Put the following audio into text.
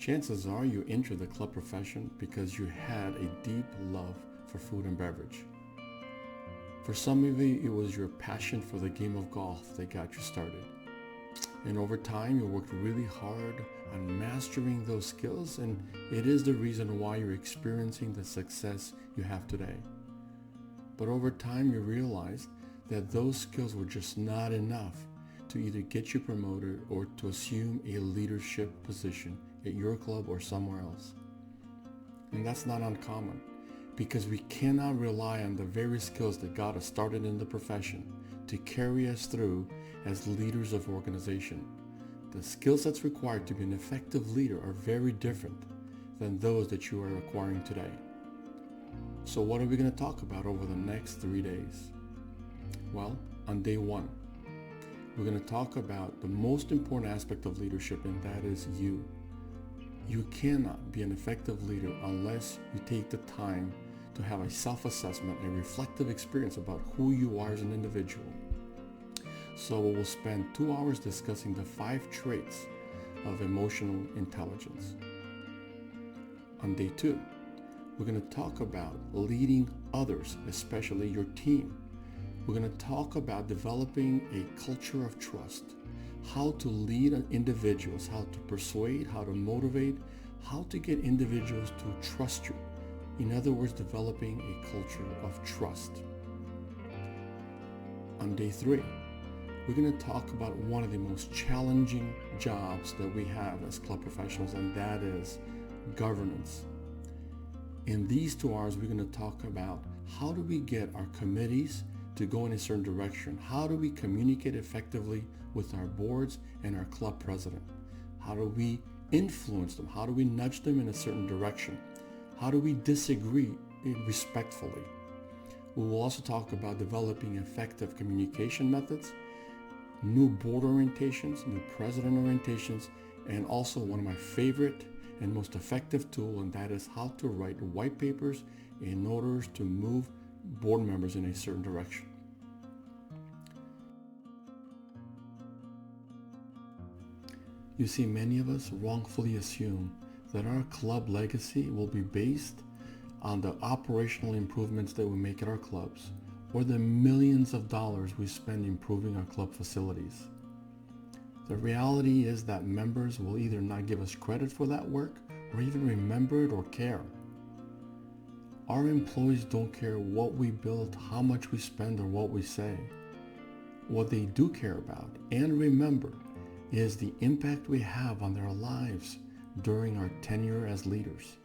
Chances are you entered the club profession because you had a deep love for food and beverage. For some of you, it was your passion for the game of golf that got you started. And over time, you worked really hard on mastering those skills, and it is the reason why you're experiencing the success you have today. But over time, you realized that those skills were just not enough to either get you promoted or to assume a leadership position at your club or somewhere else. And that's not uncommon, because we cannot rely on the very skills that got us started in the profession to carry us through as leaders of organization. The skill sets required to be an effective leader are very different than those that you are acquiring today. So what are we going to talk about over the next 3 days? Well, on day one, we're going to talk about the most important aspect of leadership, and that is you. You cannot be an effective leader unless you take the time to have a self-assessment, a reflective experience about who you are as an individual. So we'll spend 2 hours discussing the 5 traits of emotional intelligence. On day 2, we're going to talk about leading others, especially your team. We're going to talk about developing a culture of trust, how to lead individuals, how to persuade, how to motivate, how to get individuals to trust you. In other words, developing a culture of trust. On day 3, we're going to talk about one of the most challenging jobs that we have as club professionals, and that is governance. In these 2 hours, we're going to talk about how do we get our committees to go in a certain direction? How do we communicate effectively with our boards and our club president? How do we influence them? How do we nudge them in a certain direction? How do we disagree respectfully? We will also talk about developing effective communication methods, new board orientations, new president orientations, and also one of my favorite and most effective tool, and that is how to write white papers in order to move board members in a certain direction. You see, many of us wrongfully assume that our club legacy will be based on the operational improvements that we make at our clubs or the millions of dollars we spend improving our club facilities. The reality is that members will either not give us credit for that work or even remember it or care. Our employees don't care what we build, how much we spend, or what we say. What they do care about and remember is the impact we have on their lives during our tenure as leaders.